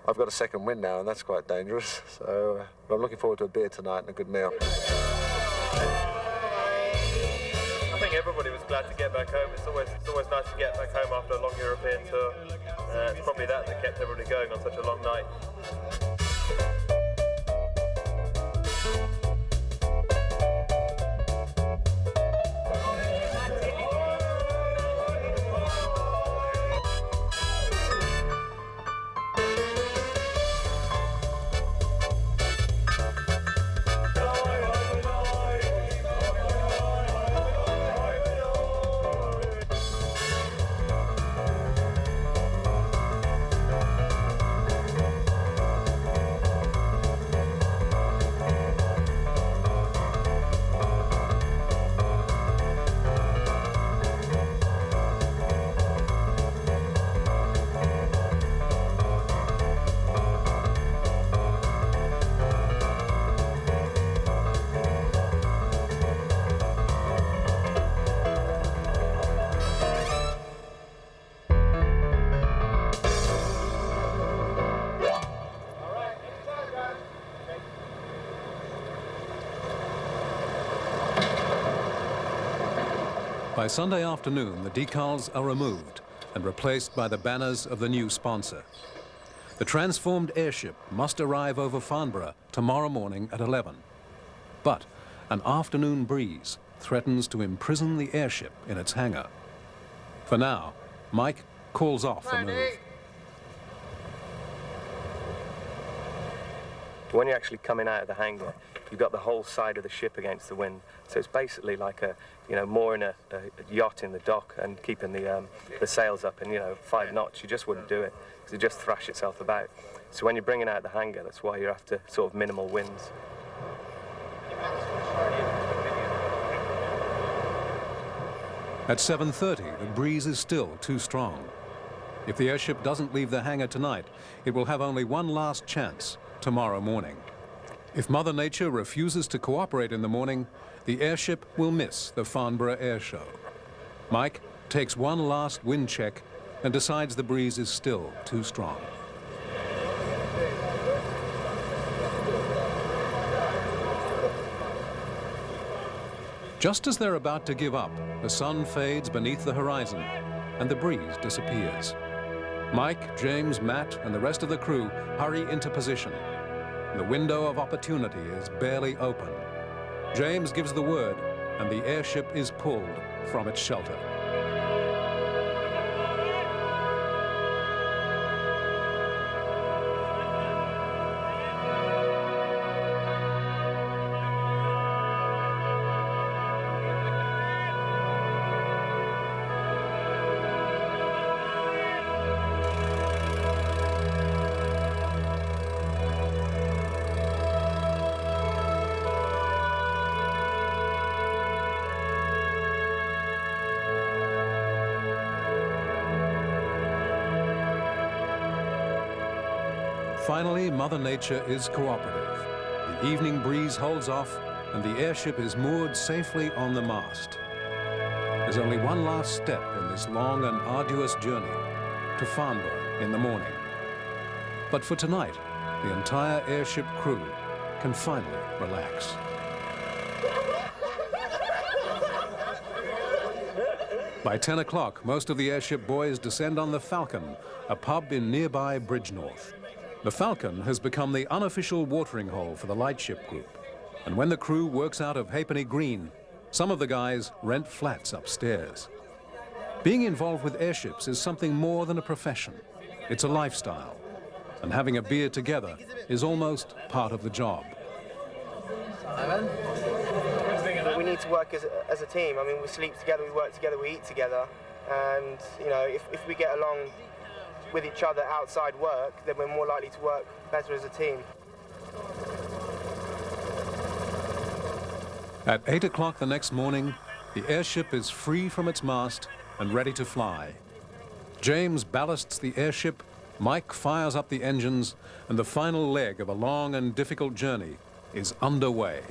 I've got a second wind now, and that's quite dangerous. So but I'm looking forward to a beer tonight and a good meal. I think everybody was glad to get back home. It's always nice to get back home after a long European tour. It's probably that kept everybody going on such a long night. By Sunday afternoon, the decals are removed and replaced by the banners of the new sponsor. The transformed airship must arrive over Farnborough tomorrow morning at 11. But an afternoon breeze threatens to imprison the airship in its hangar. For now, Mike calls off the move. When you're actually coming out of the hangar, you've got the whole side of the ship against the wind. So it's basically like mooring a yacht in the dock and keeping the sails up in, 5 knots. You just wouldn't do it because it just thrash itself about. So when you're bringing out the hangar, that's why you're after sort of minimal winds. At 7:30, the breeze is still too strong. If the airship doesn't leave the hangar tonight, it will have only one last chance tomorrow morning. If Mother Nature refuses to cooperate in the morning, the airship will miss the Farnborough Air Show. Mike takes one last wind check and decides the breeze is still too strong. Just as they're about to give up, the sun fades beneath the horizon and the breeze disappears. Mike, James, Matt, and the rest of the crew hurry into position. The window of opportunity is barely open. James gives the word, and the airship is pulled from its shelter. Finally, Mother Nature is cooperative. The evening breeze holds off, and the airship is moored safely on the mast. There's only one last step in this long and arduous journey to Farnborough in the morning. But for tonight, the entire airship crew can finally relax. By 10 o'clock, most of the airship boys descend on the Falcon, a pub in nearby Bridgnorth. The Falcon has become the unofficial watering hole for the Lightship group. And when the crew works out of Halfpenny Green, some of the guys rent flats upstairs. Being involved with airships is something more than a profession. It's a lifestyle. And having a beer together is almost part of the job. We need to work as a team. I mean, we sleep together, we work together, we eat together. And, if we get along with each other outside work, then we're more likely to work better as a team. At 8 o'clock the next morning, the airship is free from its mast and ready to fly. James ballasts the airship, Mike fires up the engines, and the final leg of a long and difficult journey is underway.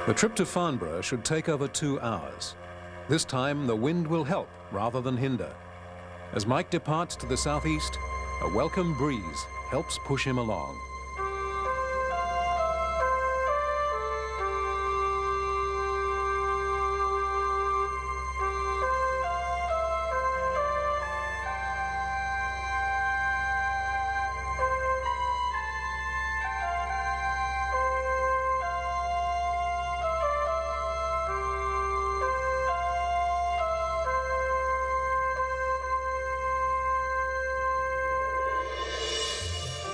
The trip to Farnborough should take over 2 hours. This time, the wind will help rather than hinder. As Mike departs to the southeast, a welcome breeze helps push him along.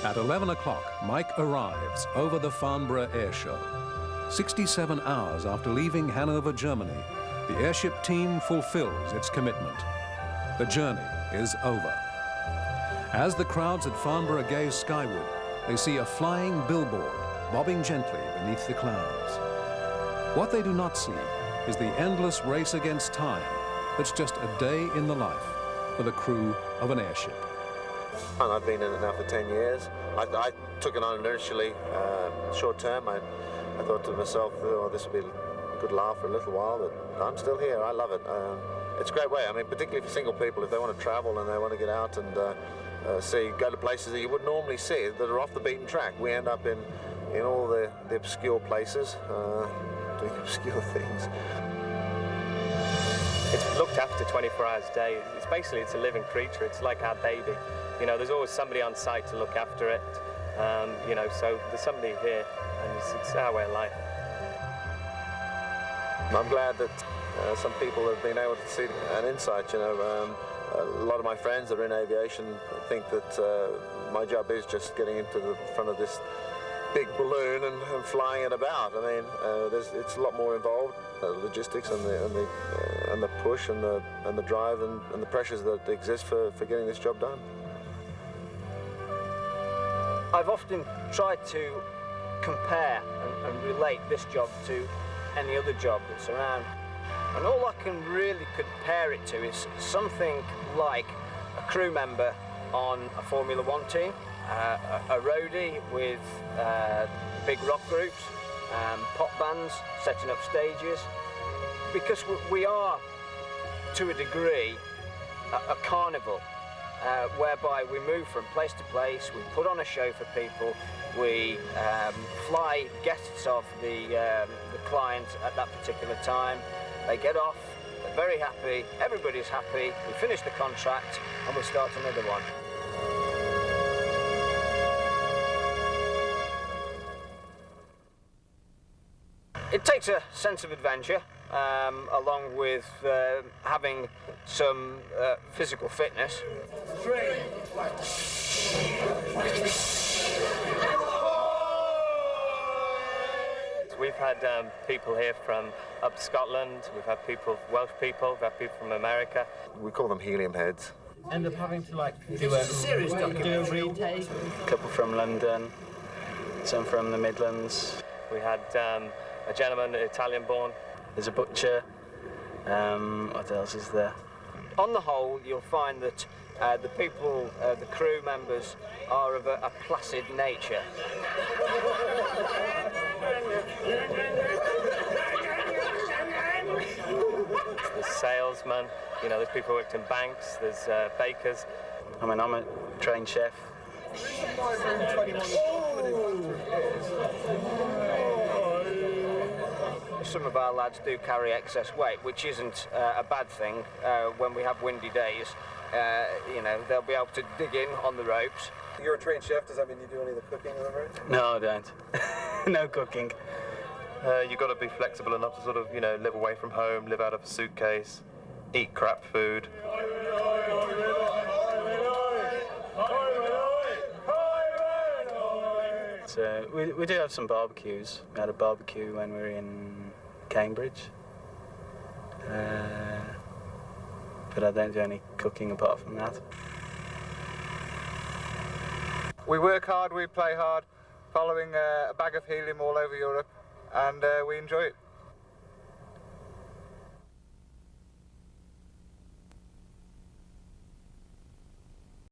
At 11 o'clock, Mike arrives over the Farnborough Air Show. 67 hours after leaving Hanover, Germany, the Airship team fulfills its commitment. The journey is over. As the crowds at Farnborough gaze skyward, they see a flying billboard bobbing gently beneath the clouds. What they do not see is the endless race against time that's just a day in the life for the crew of an airship. And I've been in it now for 10 years. I took it on initially, short term. I thought to myself, oh, this would be a good laugh for a little while, but I'm still here. I love it. It's a great way. I mean, particularly for single people, if they want to travel and they want to get out and go to places that you wouldn't normally see, that are off the beaten track. We end up in all the obscure places, doing obscure things. It's looked after 24 hours a day. It's a living creature. It's like our baby. You know, there's always somebody on site to look after it. You know, so there's somebody here, and it's our way of life. I'm glad that some people have been able to see an insight. You know, a lot of my friends that are in aviation think that my job is just getting into the front of this big balloon and flying it about. I mean, it's a lot more involved. Logistics and the push and the drive and the pressures that exist for getting this job done. I've often tried to compare and relate this job to any other job that's around, and all I can really compare it to is something like a crew member on a Formula One team, a roadie with big rock groups, pop bands setting up stages, because we are, to a degree, a carnival, whereby we move from place to place, we put on a show for people, we fly guests of the client at that particular time, they get off, they're very happy, everybody's happy, we finish the contract and we start another one. It takes a sense of adventure, along with having some physical fitness. We've had people here from up Scotland, we've had Welsh people, we've had people from America. We call them helium heads. End up having to do a retake. A couple from London, some from the Midlands. We had a gentleman, Italian-born. There's a butcher. What else is there? On the whole, you'll find that the people, the crew members, are of a placid nature. There's salesmen, you know, there's people who worked in banks, there's bakers. I mean, I'm a trained chef. Some of our lads do carry excess weight, which isn't a bad thing when we have windy days. You know, they'll be able to dig in on the ropes. You're a trained chef, does that mean you do any of the cooking on the road? No, I don't. No cooking. You've got to be flexible enough to sort of, you know, live away from home, live out of a suitcase, eat crap food. So we do have some barbecues. We had a barbecue when we were in Cambridge. But I don't do any cooking apart from that. We work hard, we play hard, following a bag of helium all over Europe, and we enjoy it.